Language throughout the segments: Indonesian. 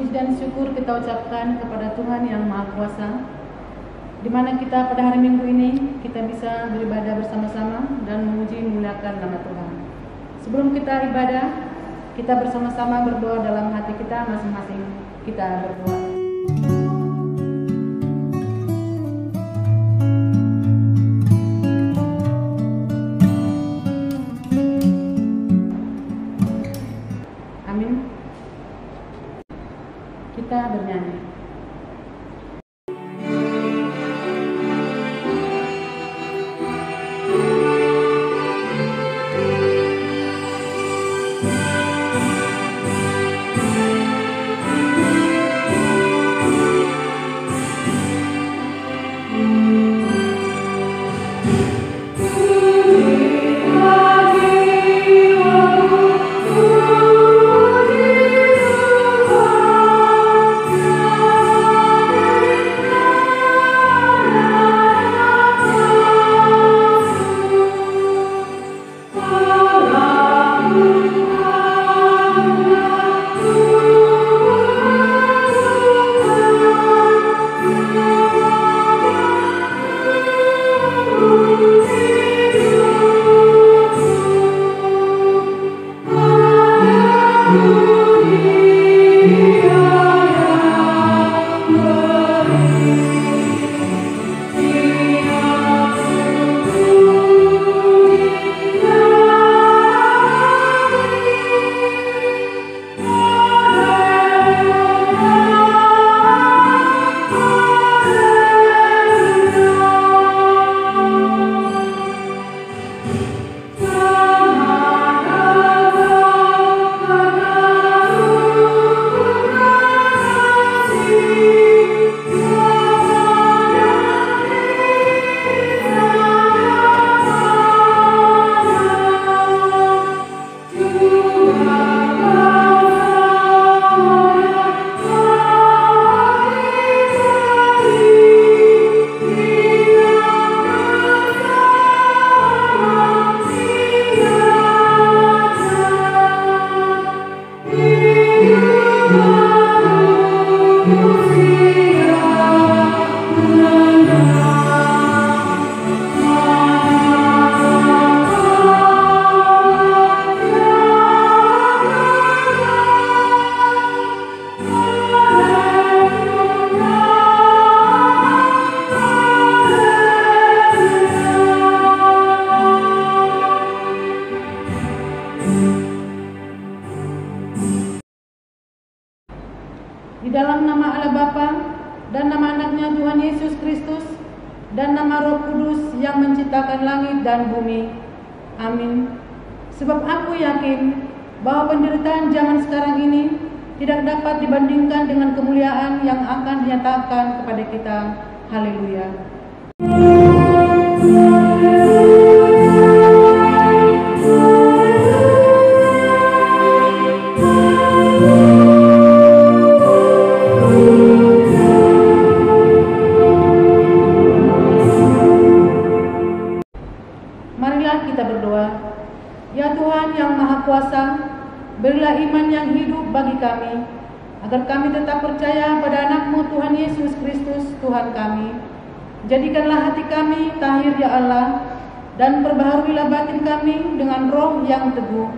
puji dan syukur kita ucapkan kepada Tuhan yang Maha Kuasa, di mana kita pada hari Minggu ini kita bisa beribadah bersama-sama dan memuji memuliakan nama Tuhan. Sebelum kita ibadah, kita bersama-sama berdoa dalam hati kita masing-masing. Kita berdoa. Amin. Kita bernyanyi. Di dalam nama Allah Bapa dan nama anaknya Tuhan Yesus Kristus dan nama Roh Kudus yang menciptakan langit dan bumi. Amin. Sebab aku yakin bahwa penderitaan zaman sekarang ini tidak dapat dibandingkan dengan kemuliaan yang akan dinyatakan kepada kita. Haleluya. Ya Tuhan yang Maha Kuasa, berilah iman yang hidup bagi kami, agar kami tetap percaya pada anak-Mu Tuhan Yesus Kristus, Tuhan kami. Jadikanlah hati kami tahir ya Allah, dan perbaharuilah batin kami dengan roh yang teguh.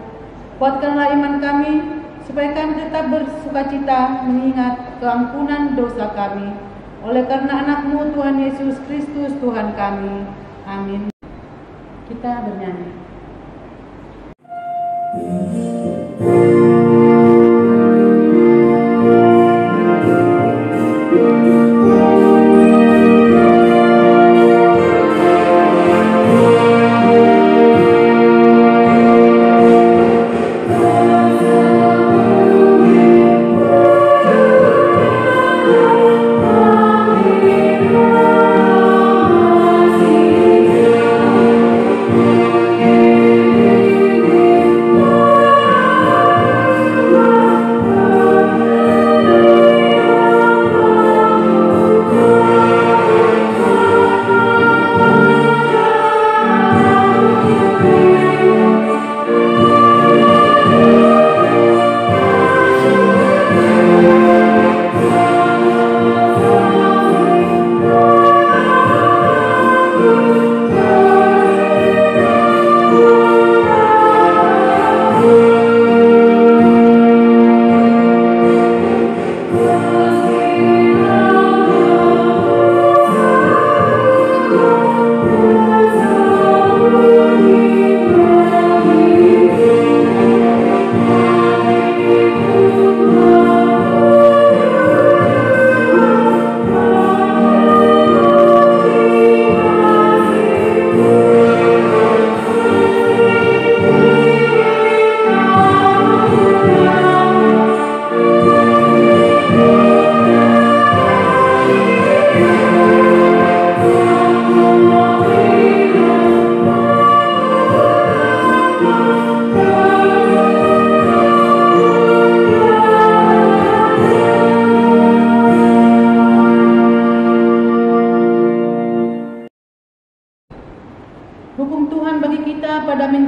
Kuatkanlah iman kami, supaya kami tetap bersukacita mengingat keampunan dosa kami. Oleh karena anak-Mu Tuhan Yesus Kristus, Tuhan kami. Amin. Kita bernyanyi.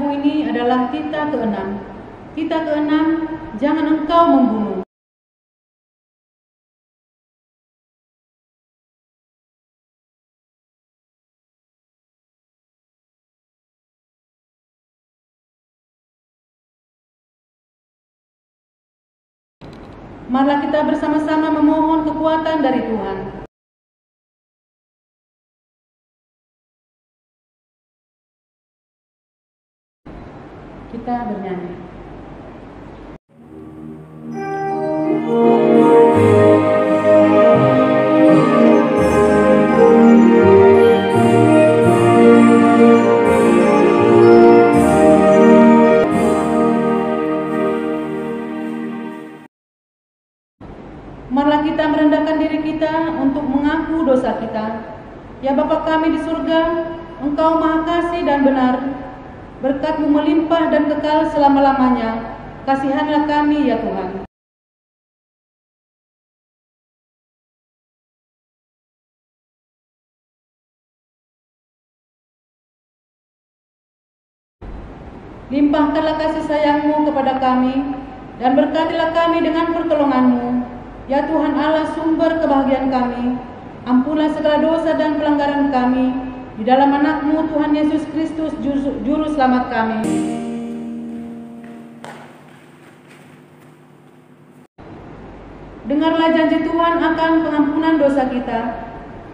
minggu ini adalah titah ke-6. Titah ke-6, jangan engkau membunuh. Marilah kita bersama-sama memohon kekuatan dari Tuhan. Kita bernyanyi. Marilah kita merendahkan diri kita untuk mengaku dosa kita. Ya Bapa kami di surga, Engkau Maha Kasih dan benar. Berkat-Mu melimpah dan kekal selama-lamanya. Kasihanlah kami ya Tuhan. Limpahkanlah kasih sayang-Mu kepada kami, dan berkatilah kami dengan pertolongan-Mu. Ya Tuhan Allah, sumber kebahagiaan kami, ampunlah segala dosa dan pelanggaran kami, di dalam anak-Mu Tuhan Yesus Kristus, Juru Selamat kami. Dengarlah janji Tuhan akan pengampunan dosa kita.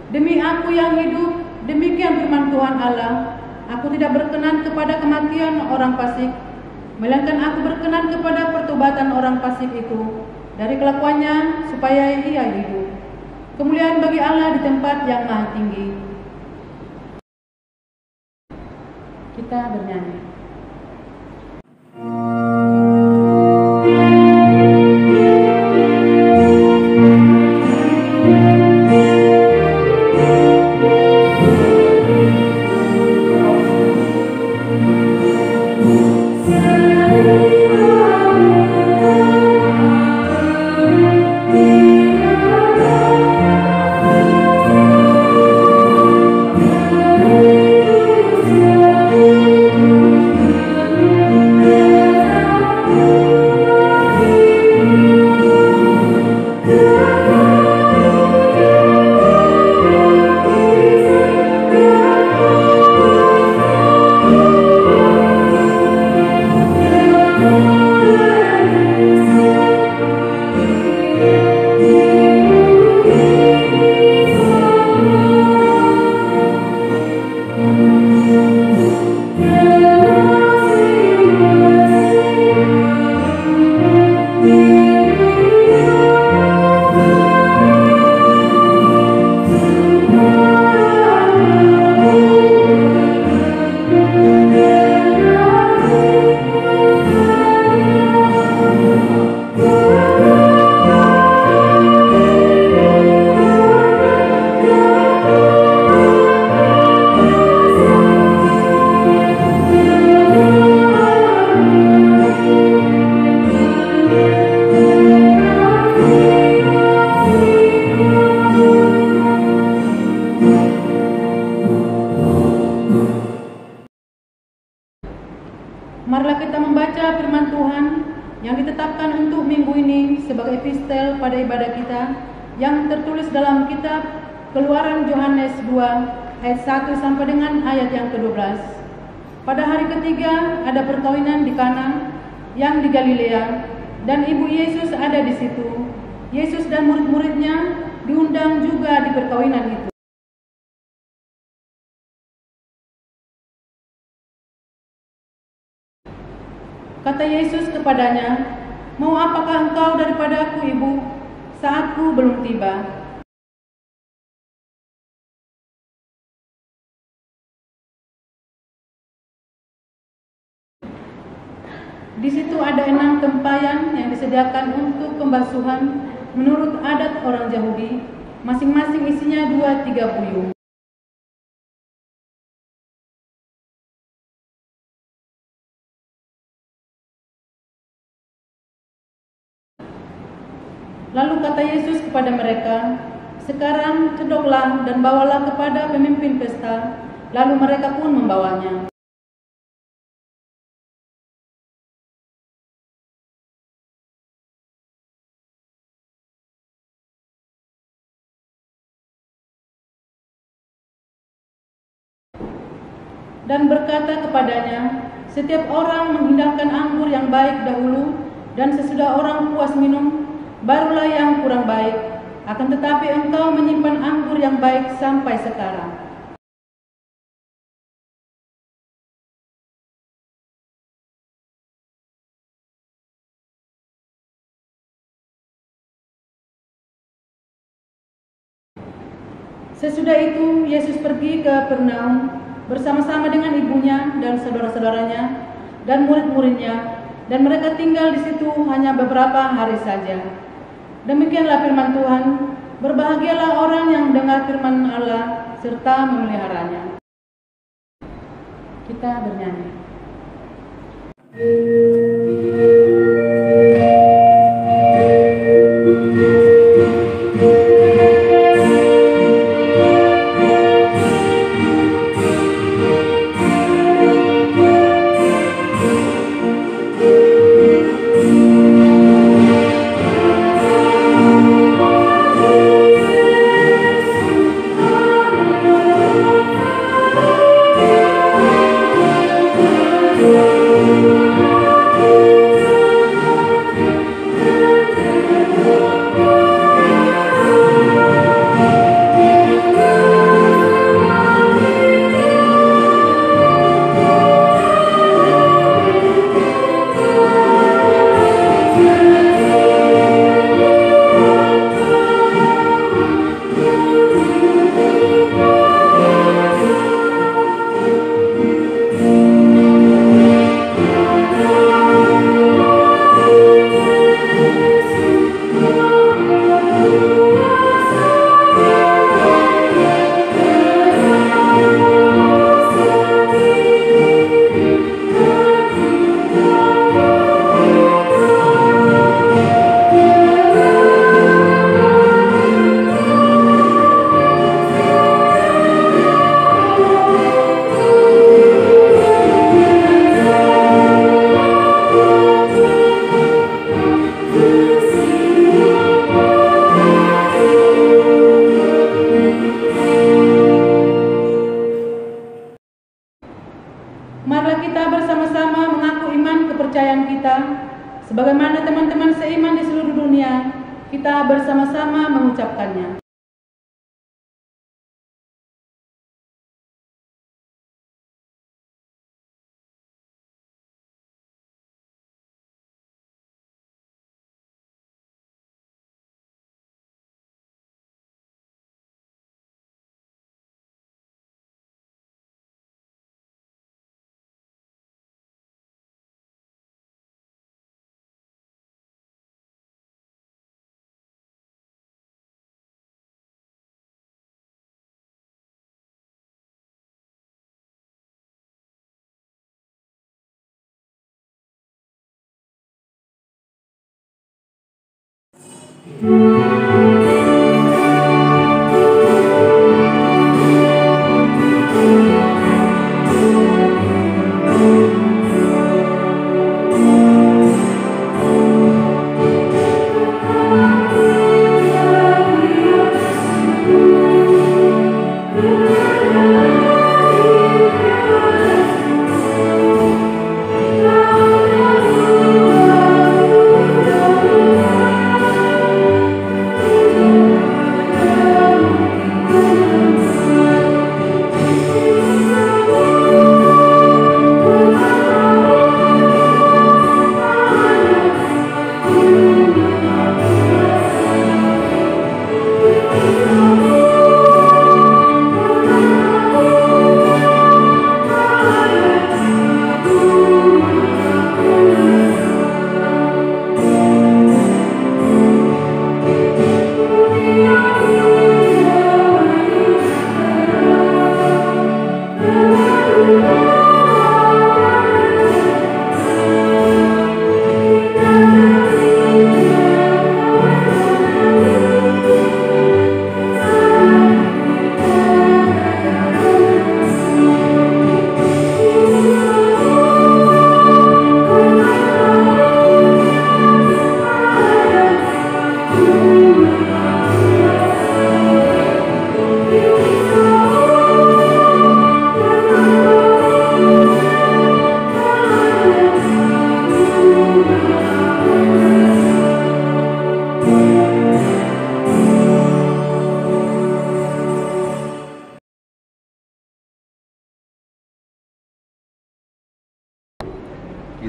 Demi Aku yang hidup, demikian firman Tuhan Allah, Aku tidak berkenan kepada kematian orang fasik, melainkan Aku berkenan kepada pertobatan orang fasik itu, dari kelakuannya supaya ia hidup. Kemuliaan bagi Allah di tempat yang maha tinggi. Kita bernyanyi. Marilah kita membaca firman Tuhan yang ditetapkan untuk minggu ini sebagai epistel pada ibadah kita, yang tertulis dalam kitab Keluaran Yohanes 2 ayat 1 sampai dengan ayat yang ke-12. Pada hari ketiga ada perkawinan di Kana yang di Galilea, dan ibu Yesus ada di situ. Yesus dan murid-muridnya diundang juga di perkawinan itu. Kata Yesus kepadanya, "Mau apakah engkau daripadaku, Ibu? Saatku belum tiba." Di situ ada 6 tempayan yang disediakan untuk pembasuhan menurut adat orang Yahudi, masing-masing isinya 2-3 puyung. Lalu kata Yesus kepada mereka, "Sekarang cedoklah dan bawalah kepada pemimpin pesta." Lalu mereka pun membawanya. dan berkata kepadanya, "Setiap orang menghidangkan anggur yang baik dahulu, dan sesudah orang puas minum, barulah yang kurang baik. Akan tetapi engkau menyimpan anggur yang baik sampai sekarang." Sesudah itu Yesus pergi ke Kapernaum bersama-sama dengan ibunya dan saudara-saudaranya dan murid-muridnya, dan mereka tinggal di situ hanya beberapa hari saja. Demikianlah firman Tuhan. Berbahagialah orang yang mendengar firman Allah serta memeliharanya. Kita bernyanyi. Marilah kita bersama-sama mengaku iman kepercayaan kita. Sebagaimana teman-teman seiman di seluruh dunia, kita bersama-sama mengucapkannya.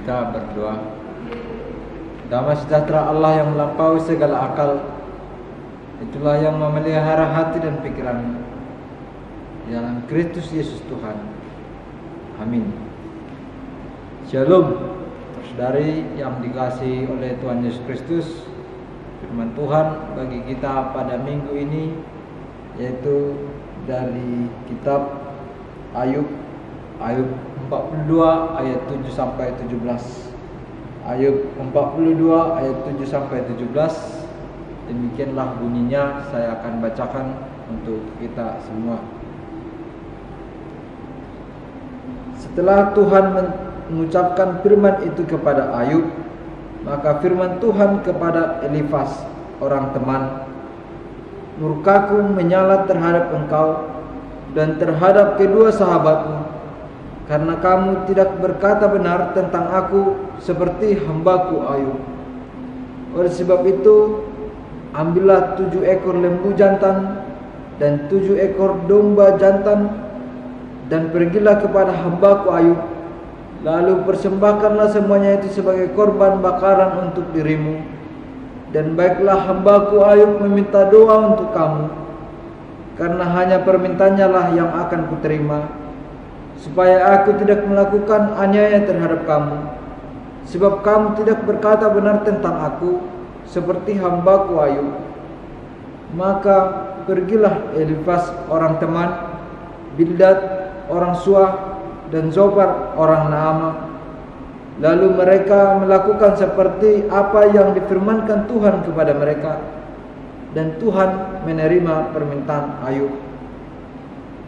Kita berdoa. Damai sejahtera Allah yang melampaui segala akal, itulah yang memelihara hati dan pikiran dalam Kristus Yesus Tuhan. Amin. Shalom. Saudari yang dikasihi oleh Tuhan Yesus Kristus, firman Tuhan bagi kita pada minggu ini yaitu dari kitab Ayub 42 ayat 7 sampai 17. Ayub 42 ayat 7 sampai 17. Demikianlah bunyinya, saya akan bacakan untuk kita semua. Setelah Tuhan mengucapkan firman itu kepada Ayub, maka firman Tuhan kepada Elifas, orang teman, murkaku menyala terhadap engkau dan terhadap kedua sahabatmu, karena kamu tidak berkata benar tentang aku seperti hambaku Ayub. Oleh sebab itu, ambillah 7 ekor lembu jantan dan 7 ekor domba jantan, dan pergilah kepada hambaku Ayub, lalu persembahkanlah semuanya itu sebagai korban bakaran untuk dirimu. Dan baiklah hambaku Ayub meminta doa untuk kamu, karena hanya permintaannya lah yang akan kuterima, supaya aku tidak melakukan aniaya terhadap kamu, sebab kamu tidak berkata benar tentang aku seperti hambaku Ayub. Maka pergilah Elifas orang teman, Bildad orang Suah, dan Zophar orang Naamah. Lalu mereka melakukan seperti apa yang difirmankan Tuhan kepada mereka, dan Tuhan menerima permintaan Ayub.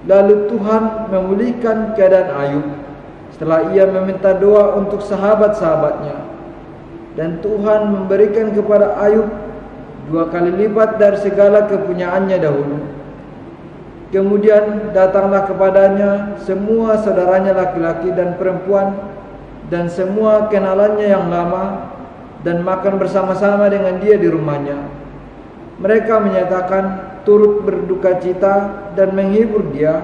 Lalu Tuhan memulihkan keadaan Ayub setelah ia meminta doa untuk sahabat-sahabatnya, dan Tuhan memberikan kepada Ayub 2 kali lipat dari segala kepunyaannya dahulu. Kemudian datanglah kepadanya semua saudaranya laki-laki dan perempuan dan semua kenalannya yang lama, dan makan bersama-sama dengan dia di rumahnya. Mereka menyatakan turut berduka cita dan menghibur dia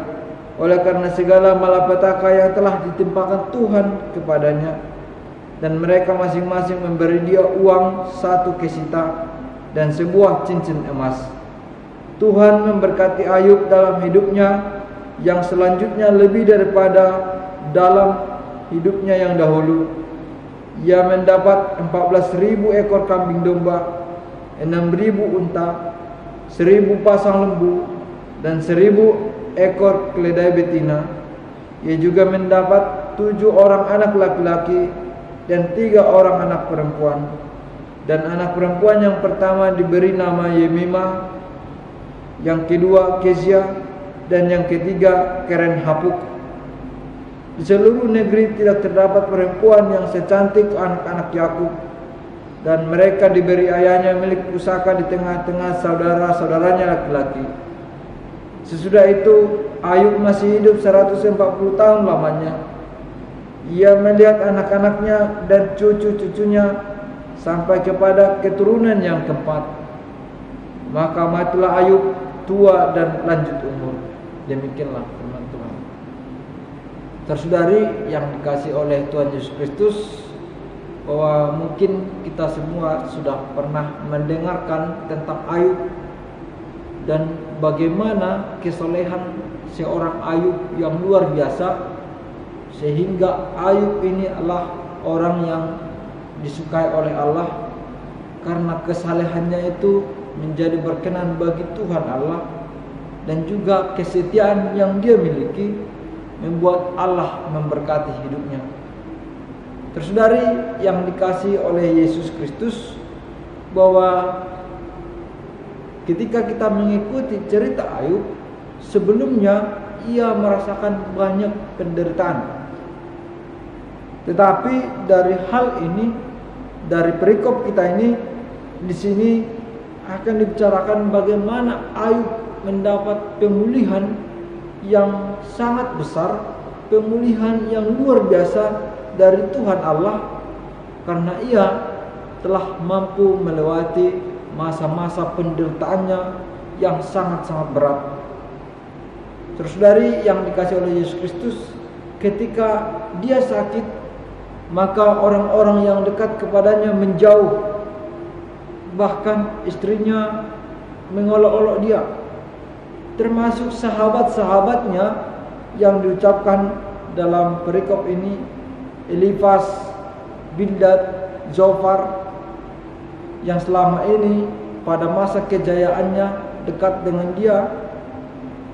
oleh karena segala malapetaka yang telah ditimpakan Tuhan kepadanya, dan mereka masing-masing memberi dia uang 1 kesita dan sebuah cincin emas. Tuhan memberkati Ayub dalam hidupnya yang selanjutnya lebih daripada dalam hidupnya yang dahulu. Ia mendapat 14.000 ekor kambing domba, 6.000 unta, 1.000 pasang lembu, dan 1.000 ekor keledai betina. Ia juga mendapat 7 orang anak laki-laki dan 3 orang anak perempuan. Dan anak perempuan yang pertama diberi nama Yemimah, yang kedua Kezia, dan yang ketiga Keren Hapuk. Di seluruh negeri tidak terdapat perempuan yang secantik anak-anak Yakub, dan mereka diberi ayahnya milik pusaka di tengah-tengah saudara-saudaranya laki-laki. Sesudah itu Ayub masih hidup 140 tahun lamanya. Ia melihat anak-anaknya dan cucu-cucunya sampai kepada keturunan yang keempat. Maka matilah Ayub tua dan lanjut umur. Demikianlah firman Tuhan. Tersaudari yang dikasihi oleh Tuhan Yesus Kristus, bahwa mungkin kita semua sudah pernah mendengarkan tentang Ayub dan bagaimana kesolehan seorang Ayub yang luar biasa, sehingga Ayub ini adalah orang yang disukai oleh Allah karena kesalehannya itu menjadi berkenan bagi Tuhan Allah, dan juga kesetiaan yang dia miliki membuat Allah memberkati hidupnya. Tersaudari yang dikasihi oleh Yesus Kristus, bahwa ketika kita mengikuti cerita Ayub, sebelumnya ia merasakan banyak penderitaan. Tetapi dari hal ini, dari perikop kita ini, di sini akan dibicarakan bagaimana Ayub mendapat pemulihan yang sangat besar, pemulihan yang luar biasa dari Tuhan Allah, karena ia telah mampu melewati masa-masa penderitaannya yang sangat-sangat berat. Terus dari yang dikasih oleh Yesus Kristus, ketika dia sakit, maka orang-orang yang dekat kepadanya menjauh. Bahkan istrinya mengolok-olok dia, termasuk sahabat-sahabatnya yang diucapkan dalam perikop ini, Elifas, Bildad, Zofar, yang selama ini pada masa kejayaannya dekat dengan dia,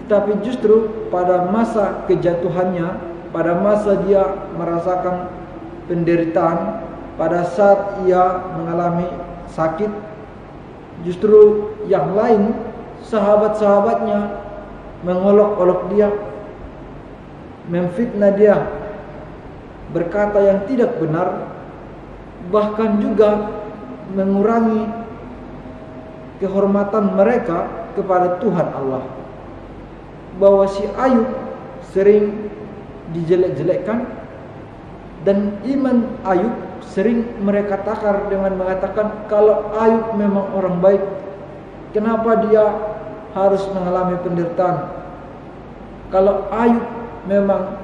tetapi justru pada masa kejatuhannya, pada masa dia merasakan penderitaan, pada saat ia mengalami sakit, justru yang lain, sahabat-sahabatnya mengolok-olok dia, memfitnah dia, berkata yang tidak benar, bahkan juga mengurangi kehormatan mereka kepada Tuhan Allah. Bahwa si Ayub sering dijelek-jelekkan, dan iman Ayub sering mereka takar dengan mengatakan kalau Ayub memang orang baik, kenapa dia harus mengalami penderitaan? Kalau Ayub memang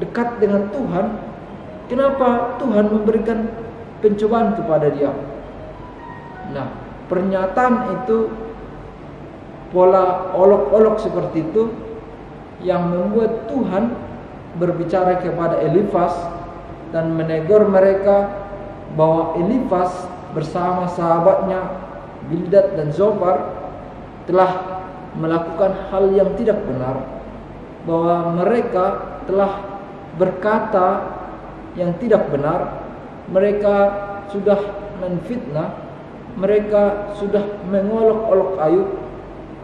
dekat dengan Tuhan, kenapa Tuhan memberikan pencobaan kepada dia? Nah, pernyataan itu, pola olok-olok seperti itu yang membuat Tuhan berbicara kepada Elifas dan menegur mereka bahwa Elifas bersama sahabatnya Bildad dan Zofar telah melakukan hal yang tidak benar, bahwa mereka telah berkata yang tidak benar, mereka sudah menfitnah, mereka sudah mengolok-olok Ayub,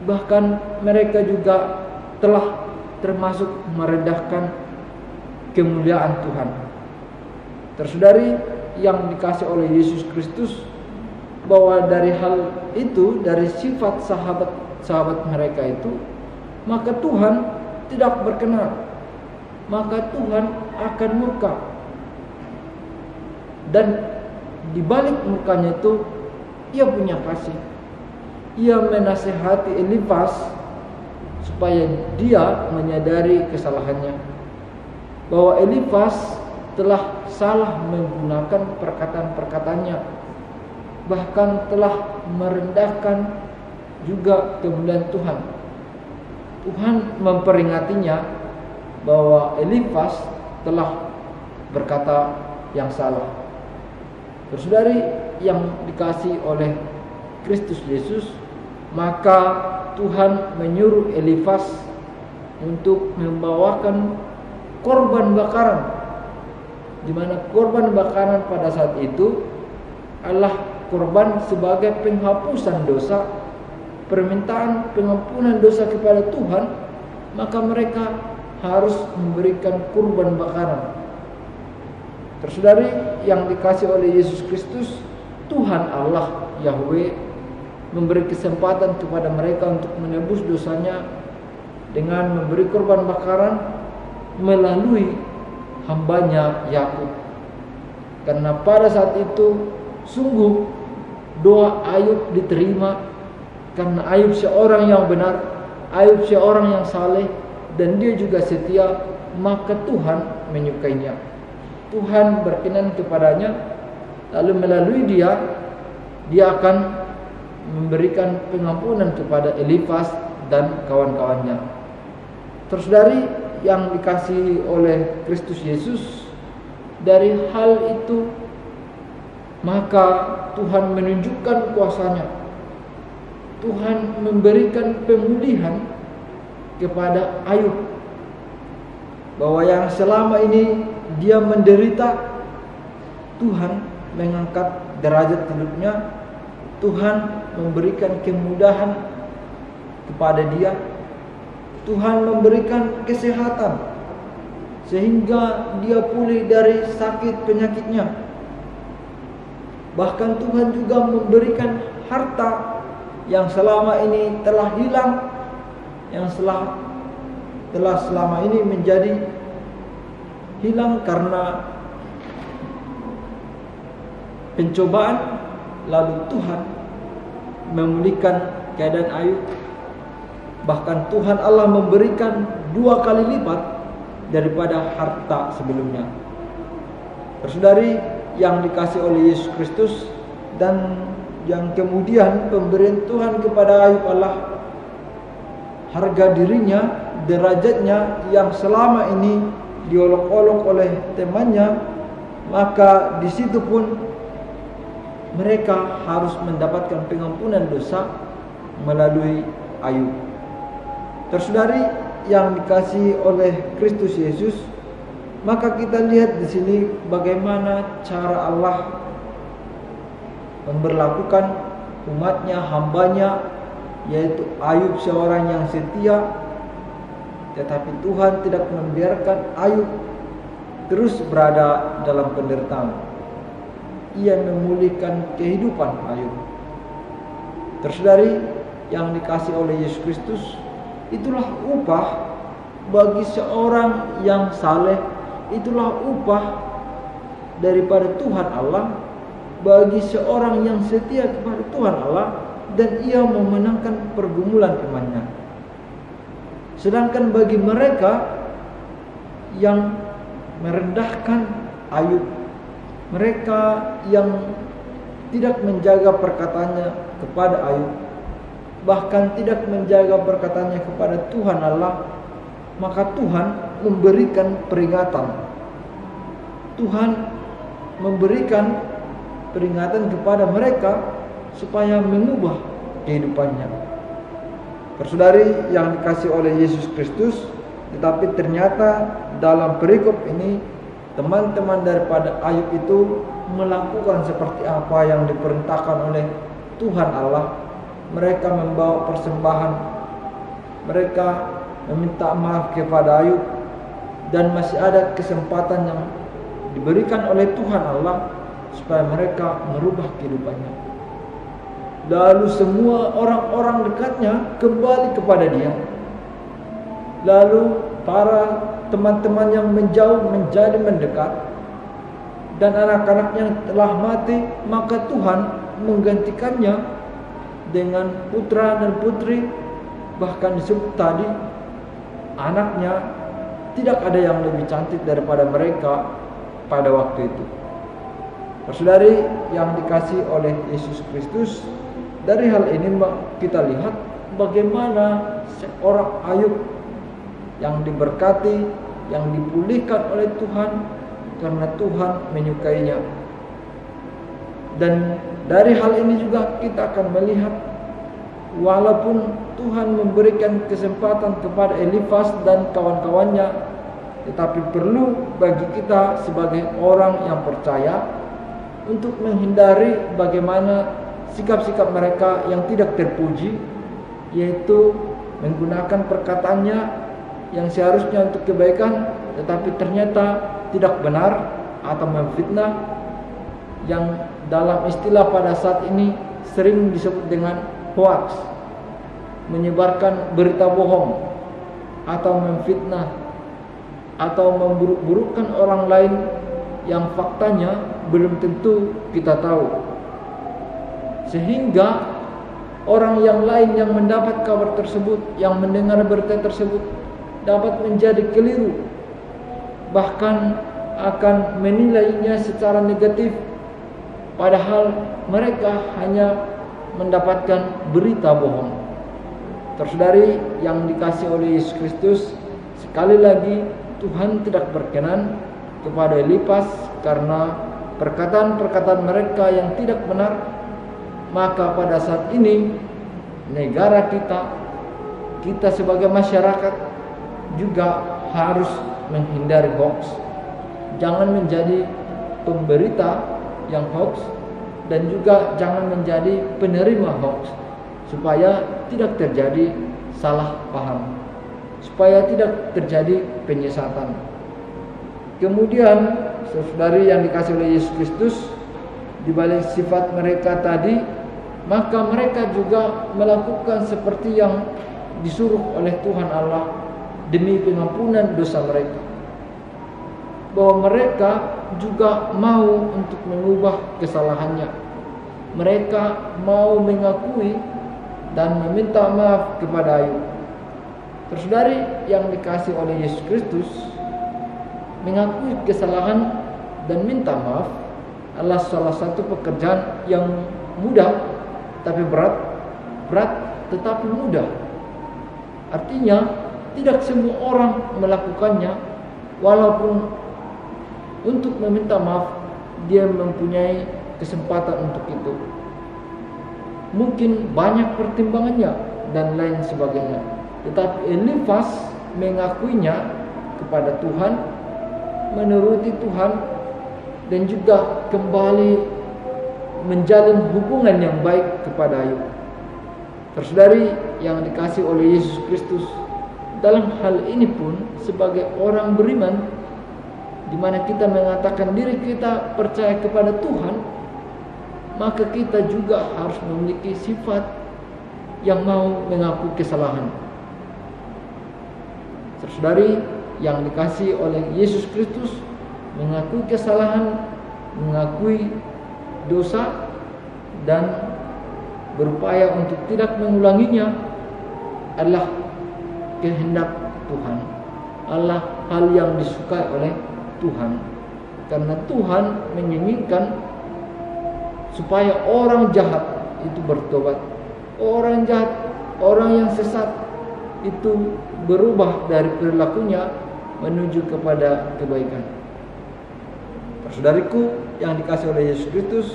bahkan mereka juga telah termasuk merendahkan kemuliaan Tuhan. Tersaudari yang dikasih oleh Yesus Kristus, bahwa dari hal itu, dari sifat sahabat-sahabat mereka itu, maka Tuhan tidak berkenan, maka Tuhan akan murka. Dan di balik murkanya itu, ia punya kasih. Ia menasihati Elifas supaya dia menyadari kesalahannya, bahwa Elifas telah salah menggunakan perkataan-perkataannya, bahkan telah merendahkan juga kemuliaan Tuhan. Tuhan memperingatinya bahwa Elifas telah berkata yang salah. Saudari yang dikasih oleh Kristus Yesus, maka Tuhan menyuruh Elifas untuk membawakan korban bakaran, di mana korban bakaran pada saat itu adalah korban sebagai penghapusan dosa, permintaan pengampunan dosa kepada Tuhan, maka mereka harus memberikan kurban bakaran. Tersaudari yang dikasih oleh Yesus Kristus, Tuhan Allah Yahweh memberi kesempatan kepada mereka untuk menebus dosanya dengan memberi korban bakaran melalui hambanya Yakub. Karena pada saat itu sungguh doa Ayub diterima, karena Ayub seorang yang benar, Ayub seorang yang saleh, dan dia juga setia, maka Tuhan menyukainya. Tuhan berkenan kepadanya, lalu melalui dia akan memberikan pengampunan kepada Elifas dan kawan-kawannya. Terus dari yang dikasihi oleh Kristus Yesus, dari hal itu maka Tuhan menunjukkan kuasanya. Tuhan memberikan pemulihan kepada Ayub, bahwa yang selama ini dia menderita, Tuhan mengangkat derajat hidupnya. Tuhan memberikan kemudahan kepada dia. Tuhan memberikan kesehatan sehingga dia pulih dari sakit penyakitnya. Bahkan Tuhan juga memberikan harta yang selama ini telah hilang, yang telah selama ini menjadi hilang karena pencobaan. Lalu Tuhan memulihkan keadaan Ayub. Bahkan Tuhan Allah memberikan 2 kali lipat daripada harta sebelumnya. Saudari yang dikasih oleh Yesus Kristus, dan yang kemudian pemberian Tuhan kepada Ayub Allah harga dirinya, derajatnya yang selama ini diolok-olok oleh temannya, maka di situ pun mereka harus mendapatkan pengampunan dosa melalui Ayub. Saudari yang dikasihi oleh Kristus Yesus, maka kita lihat di sini bagaimana cara Allah memperlakukan umatnya, hambanya, yaitu Ayub seorang yang setia. Tetapi Tuhan tidak membiarkan Ayub terus berada dalam penderitaan. Ia memulihkan kehidupan Ayub. Saudari yang dikasihi oleh Yesus Kristus, itulah upah bagi seorang yang saleh. Itulah upah daripada Tuhan Allah bagi seorang yang setia kepada Tuhan Allah, dan ia memenangkan pergumulan imannya. Sedangkan bagi mereka yang merendahkan Ayub, mereka yang tidak menjaga perkataannya kepada Ayub, bahkan tidak menjaga perkataannya kepada Tuhan Allah, maka Tuhan memberikan peringatan. Tuhan memberikan peringatan kepada mereka supaya mengubah kehidupannya. Saudari yang dikasihi oleh Yesus Kristus, tetapi ternyata dalam perikop ini teman-teman daripada Ayub itu melakukan seperti apa yang diperintahkan oleh Tuhan Allah. Mereka membawa persembahan, mereka meminta maaf kepada Ayub, dan masih ada kesempatan yang diberikan oleh Tuhan Allah supaya mereka merubah kehidupannya. Lalu semua orang-orang dekatnya kembali kepada dia. Lalu para teman-teman yang menjauh menjadi mendekat, dan anak-anaknya yang telah mati, maka Tuhan menggantikannya dengan putra dan putri. Bahkan disebut tadi anaknya tidak ada yang lebih cantik daripada mereka pada waktu itu. Saudari yang dikasihi oleh Yesus Kristus, dari hal ini kita lihat bagaimana seorang Ayub yang diberkati, yang dipulihkan oleh Tuhan karena Tuhan menyukainya. Dan dari hal ini juga kita akan melihat, walaupun Tuhan memberikan kesempatan kepada Elifas dan kawan-kawannya, tetapi perlu bagi kita sebagai orang yang percaya untuk menghindari bagaimana sikap-sikap mereka yang tidak terpuji, yaitu menggunakan perkataannya yang seharusnya untuk kebaikan tetapi ternyata tidak benar, atau memfitnah, yang dalam istilah pada saat ini sering disebut dengan hoax, menyebarkan berita bohong atau memfitnah atau memburuk-burukkan orang lain yang faktanya belum tentu kita tahu, sehingga orang yang lain yang mendapat kabar tersebut, yang mendengar berita tersebut, dapat menjadi keliru, bahkan akan menilainya secara negatif, padahal mereka hanya mendapatkan berita bohong. Saudari yang dikasihi oleh Yesus Kristus, sekali lagi Tuhan tidak berkenan kepada Elifas karena perkataan-perkataan mereka yang tidak benar. Maka pada saat ini negara kita sebagai masyarakat juga harus menghindari hoax. Jangan menjadi pemberita yang hoax, dan juga jangan menjadi penerima hoax, supaya tidak terjadi salah paham, supaya tidak terjadi penyesatan. Kemudian saudari yang dikasihi oleh Yesus Kristus, di balik sifat mereka tadi, maka mereka juga melakukan seperti yang disuruh oleh Tuhan Allah demi pengampunan dosa mereka, bahwa mereka juga mau untuk mengubah kesalahannya. Mereka mau mengakui dan meminta maaf kepada Ayub. Saudari yang dikasihi oleh Yesus Kristus, mengakui kesalahan dan minta maaf adalah salah satu pekerjaan yang mudah tapi berat tetapi mudah. Artinya tidak semua orang melakukannya, walaupun untuk meminta maaf dia mempunyai kesempatan untuk itu. Mungkin banyak pertimbangannya dan lain sebagainya, tetapi Elifas mengakuinya kepada Tuhan, menuruti Tuhan, dan juga kembali menjalin hubungan yang baik kepada Ayub. Saudari yang dikasihi oleh Yesus Kristus, dalam hal ini pun sebagai orang beriman, di mana kita mengatakan diri kita percaya kepada Tuhan, maka kita juga harus memiliki sifat yang mau mengaku kesalahan. Saudari yang dikasihi oleh Yesus Kristus, mengakui kesalahan, mengakui dosa, dan berupaya untuk tidak mengulanginya adalah kehendak Tuhan, adalah hal yang disukai oleh Tuhan. Karena Tuhan menginginkan supaya orang jahat itu bertobat, orang jahat, orang yang sesat itu berubah dari perilakunya menuju kepada kebaikan. Saudariku yang dikasihi oleh Yesus Kristus,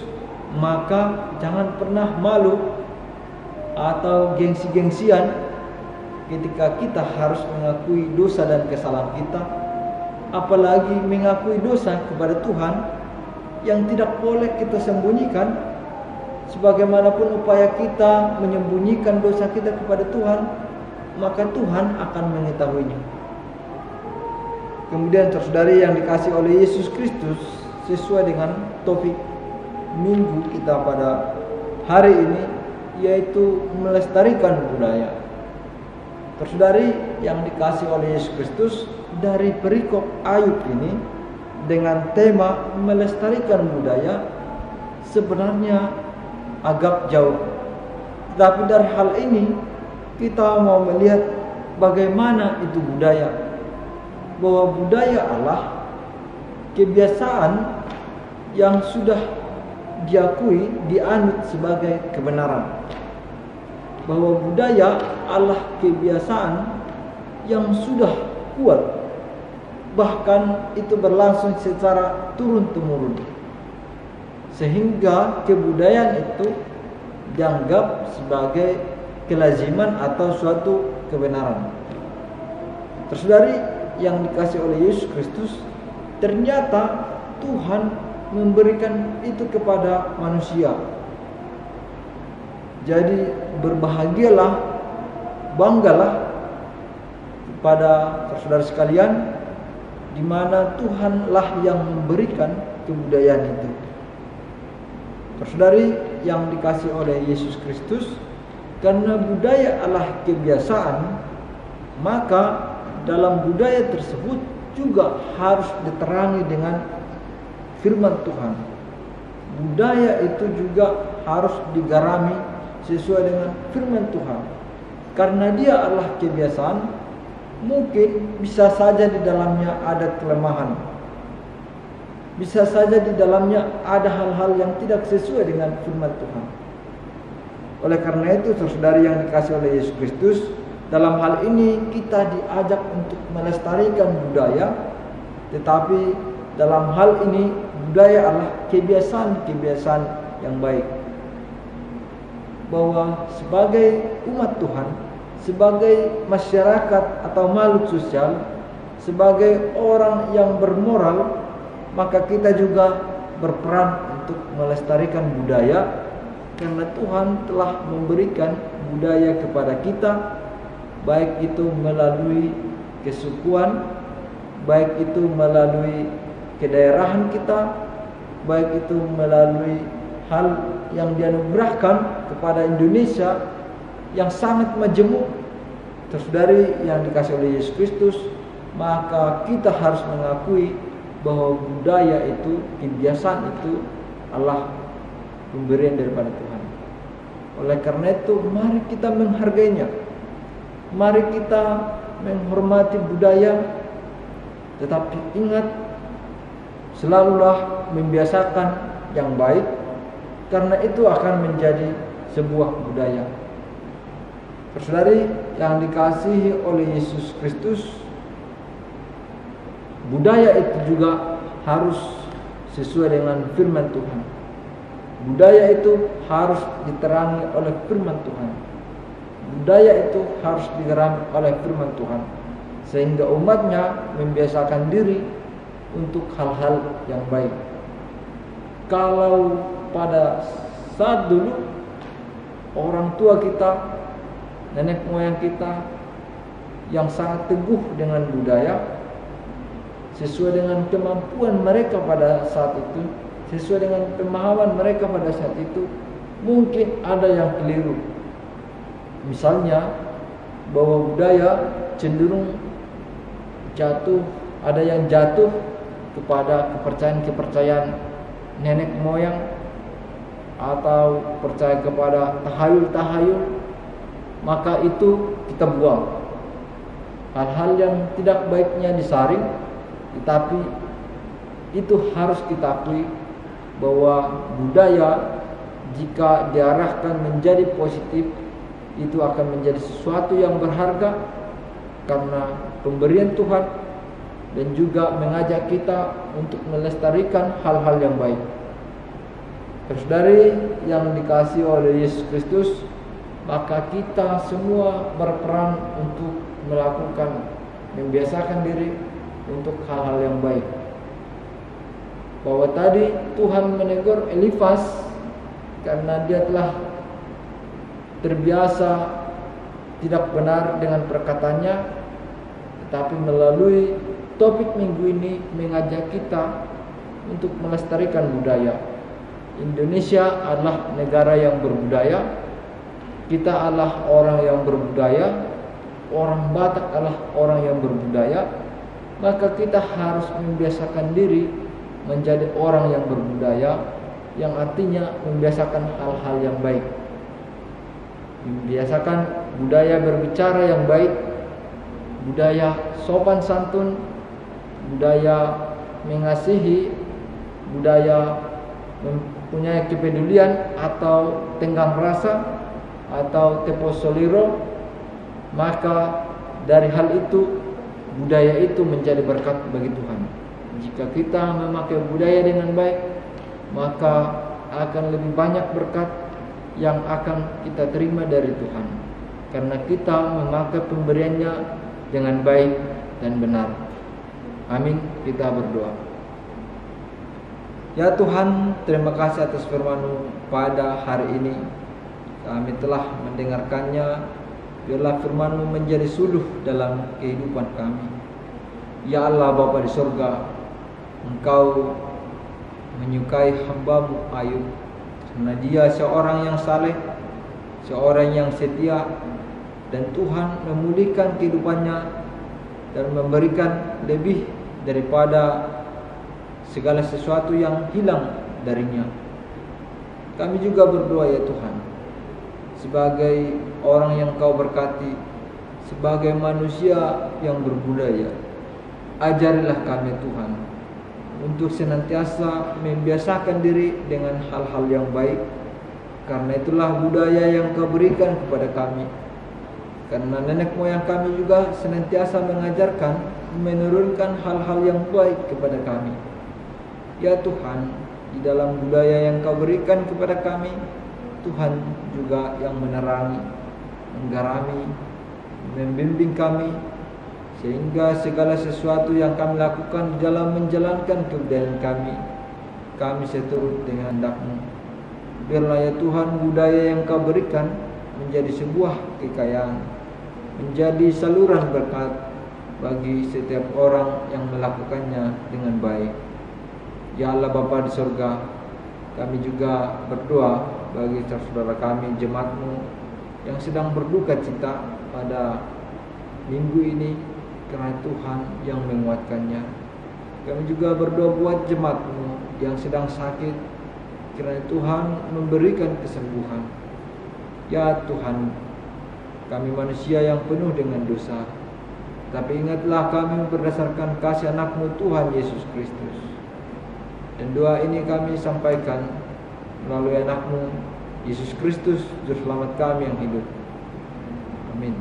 maka jangan pernah malu atau gengsi-gengsian ketika kita harus mengakui dosa dan kesalahan kita, apalagi mengakui dosa kepada Tuhan yang tidak boleh kita sembunyikan. Sebagaimanapun upaya kita menyembunyikan dosa kita kepada Tuhan, maka Tuhan akan mengetahuinya. Kemudian saudari yang dikasihi oleh Yesus Kristus, sesuai dengan topik minggu kita pada hari ini, yaitu melestarikan budaya. Saudari yang dikasihi oleh Yesus Kristus, dari perikop Ayub ini dengan tema melestarikan budaya sebenarnya agak jauh. Tetapi dari hal ini kita mau melihat bagaimana itu budaya. Bahwa budaya adalah kebiasaan yang sudah diakui, dianut sebagai kebenaran. Bahwa budaya adalah kebiasaan yang sudah kuat, bahkan itu berlangsung secara turun-temurun, sehingga kebudayaan itu dianggap sebagai kelaziman atau suatu kebenaran. Saudari yang dikasihi oleh Yesus Kristus, ternyata Tuhan memberikan itu kepada manusia. Jadi berbahagialah, banggalah kepada saudara sekalian, di mana Tuhanlah yang memberikan kebudayaan itu. Saudari yang dikasihi oleh Yesus Kristus, karena budaya adalah kebiasaan, maka dalam budaya tersebut juga harus diterangi dengan firman Tuhan. Budaya itu juga harus digarami sesuai dengan firman Tuhan. Karena dia adalah kebiasaan, mungkin bisa saja di dalamnya ada kelemahan, bisa saja di dalamnya ada hal-hal yang tidak sesuai dengan firman Tuhan. Oleh karena itu, saudari yang dikasihi oleh Yesus Kristus, dalam hal ini kita diajak untuk melestarikan budaya, tetapi dalam hal ini budaya adalah kebiasaan-kebiasaan yang baik. Bahwa sebagai umat Tuhan, sebagai masyarakat atau makhluk sosial, sebagai orang yang bermoral, maka kita juga berperan untuk melestarikan budaya, karena Tuhan telah memberikan budaya kepada kita, baik itu melalui kesukuan, baik itu melalui kedaerahan kita, baik itu melalui hal yang dianugerahkan kepada Indonesia yang sangat majemuk. Saudari yang dikasihi oleh Yesus Kristus, maka kita harus mengakui bahwa budaya itu, kebiasaan itu adalah pemberian daripada Tuhan. Oleh karena itu, mari kita menghargainya. Mari kita menghormati budaya, tetapi ingat Selalulah membiasakan yang baik, karena itu akan menjadi sebuah budaya. Saudari yang dikasihi oleh Yesus Kristus, budaya itu juga harus sesuai dengan firman Tuhan. Budaya itu harus diterangi oleh firman Tuhan. Budaya itu harus diterangi oleh firman Tuhan, sehingga umatnya membiasakan diri untuk hal-hal yang baik. Kalau pada saat dulu orang tua kita, nenek moyang kita yang sangat teguh dengan budaya, sesuai dengan kemampuan mereka pada saat itu, sesuai dengan pemahaman mereka pada saat itu, mungkin ada yang keliru. Misalnya bahwa budaya cenderung jatuh, ada yang jatuh kepada kepercayaan-kepercayaan nenek moyang, atau percaya kepada tahayul-tahayul, maka itu kita buang. Hal-hal yang tidak baiknya disaring, tetapi itu harus kita akui bahwa budaya jika diarahkan menjadi positif, itu akan menjadi sesuatu yang berharga karena pemberian Tuhan, dan juga mengajak kita untuk melestarikan hal-hal yang baik. Saudari yang dikasihi oleh Yesus Kristus, maka kita semua berperan untuk melakukan, membiasakan diri untuk hal-hal yang baik. Bahwa tadi Tuhan menegur Elifas karena dia telah terbiasa tidak benar dengan perkataannya, tetapi melalui topik minggu ini mengajak kita untuk melestarikan budaya. Indonesia adalah negara yang berbudaya. Kita adalah orang yang berbudaya. Orang Batak adalah orang yang berbudaya. Maka kita harus membiasakan diri menjadi orang yang berbudaya, yang artinya membiasakan hal-hal yang baik. Membiasakan budaya berbicara yang baik, budaya sopan santun, budaya mengasihi, budaya mempunyai kepedulian atau tenggang rasa atau teposoliro. Maka dari hal itu, budaya itu menjadi berkat bagi Tuhan. Jika kita memakai budaya dengan baik, maka akan lebih banyak berkat yang akan kita terima dari Tuhan, karena kita memakai pemberiannya dengan baik dan benar. Amin. Kita berdoa. Ya Tuhan, terima kasih atas firman-Mu pada hari ini. Kami telah mendengarkannya. Biarlah firman-Mu menjadi suluh dalam kehidupan kami. Ya Allah Bapa di surga, Engkau menyukai hamba-Mu Ayub, karena dia seorang yang saleh, seorang yang setia, dan Tuhan memulihkan kehidupannya dan memberikan lebih daripada segala sesuatu yang hilang darinya. Kami juga berdoa ya Tuhan, sebagai orang yang Kau berkati, sebagai manusia yang berbudaya, ajarilah kami Tuhan untuk senantiasa membiasakan diri dengan hal-hal yang baik, karena itulah budaya yang Kau berikan kepada kami. Karena nenek moyang kami juga senantiasa mengajarkan, menurunkan hal-hal yang baik kepada kami. Ya Tuhan, di dalam budaya yang Kau berikan kepada kami, Tuhan juga yang menerangi, menggarami, membimbing kami, sehingga segala sesuatu yang kami lakukan dalam menjalankan kebudayaan kami seturut dengan kehendak-Mu. Biarlah ya Tuhan, budaya yang Kau berikan menjadi sebuah kekayaan, menjadi saluran berkat bagi setiap orang yang melakukannya dengan baik. Ya Allah Bapa di surga, kami juga berdoa bagi saudara kami, jemaat-Mu yang sedang berduka cita pada minggu ini, karena Tuhan yang menguatkannya. Kami juga berdoa buat jemaat-Mu yang sedang sakit, kiranya Tuhan memberikan kesembuhan. Ya Tuhan, kami manusia yang penuh dengan dosa, tapi ingatlah kami berdasarkan kasih anak-Mu Tuhan Yesus Kristus. Dan doa ini kami sampaikan melalui anak-Mu, Yesus Kristus, Juru Selamat kami yang hidup. Amin.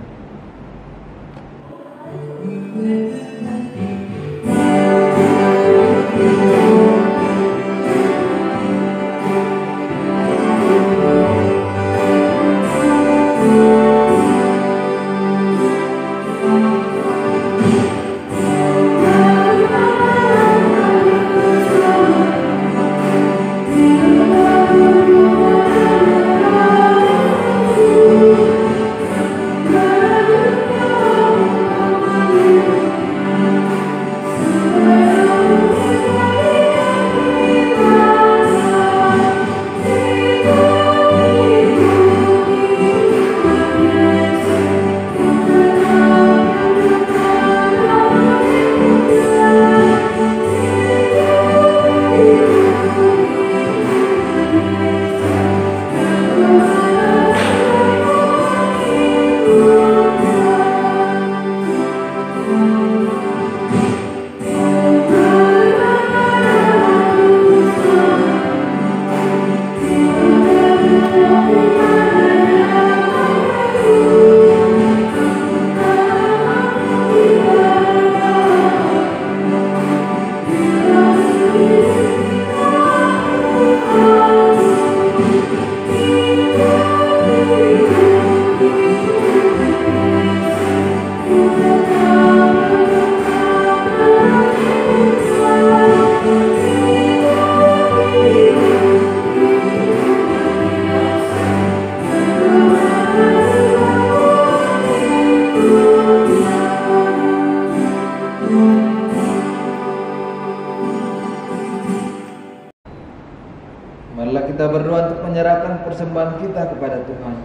Marilah kita berdoa untuk menyerahkan persembahan kita kepada Tuhan.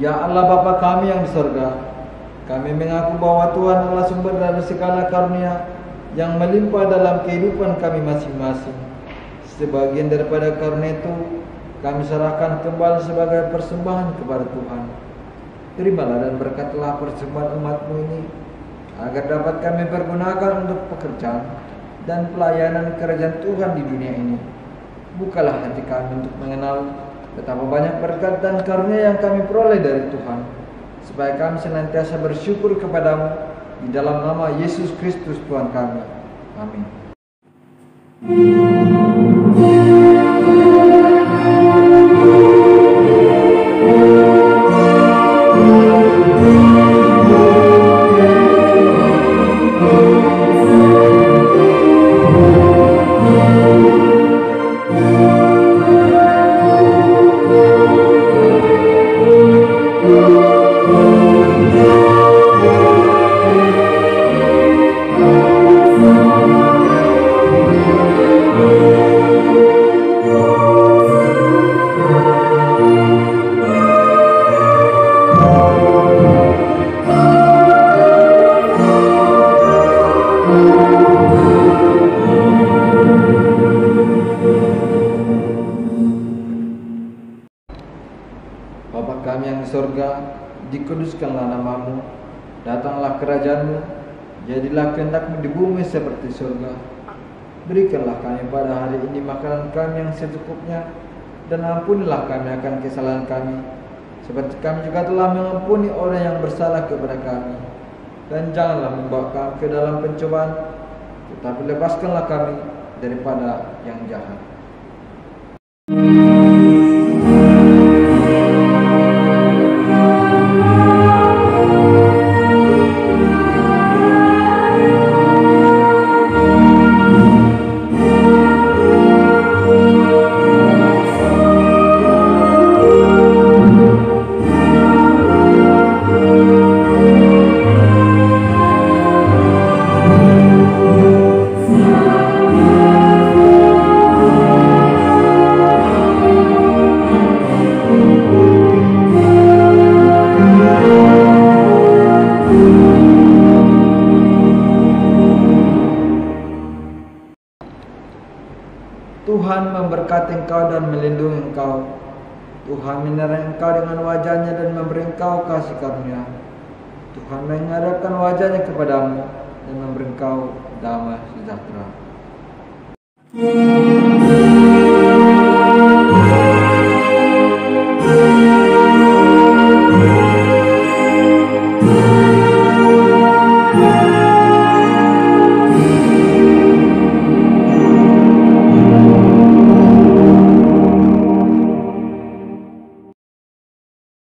Ya Allah Bapa kami yang di surga, kami mengaku bahwa Tuhan adalah sumber dari segala karunia yang melimpah dalam kehidupan kami masing-masing. Sebagian daripada karunia itu kami serahkan kembali sebagai persembahan kepada Tuhan. Terimalah dan berkatilah persembahan umat-Mu ini, agar dapat kami pergunakan untuk pekerjaan dan pelayanan kerajaan Tuhan di dunia ini. Bukalah hati kami untuk mengenal betapa banyak berkat dan karunia yang kami peroleh dari Tuhan, supaya kami senantiasa bersyukur kepadamu di dalam nama Yesus Kristus Tuhan kami. Amin. Bapa kami yang di sorga, dikuduskanlah nama-Mu, datanglah kerajaan-Mu, jadilah kehendak-Mu di bumi seperti surga. Berikanlah kami pada hari ini makanan kami yang secukupnya, dan ampunilah kami akan kesalahan kami, seperti kami juga telah mengampuni orang yang bersalah kepada kami. Dan janganlah membawa kami ke dalam pencobaan, tetapi lepaskanlah kami daripada yang jahat. Tuhan memberkati engkau dan melindungi engkau. Tuhan menerangi engkau dengan wajah-Nya dan memberi engkau kasih karunia. Tuhan menghadapkan wajah-Nya kepadamu dan memberi engkau damai sejahtera. Amin.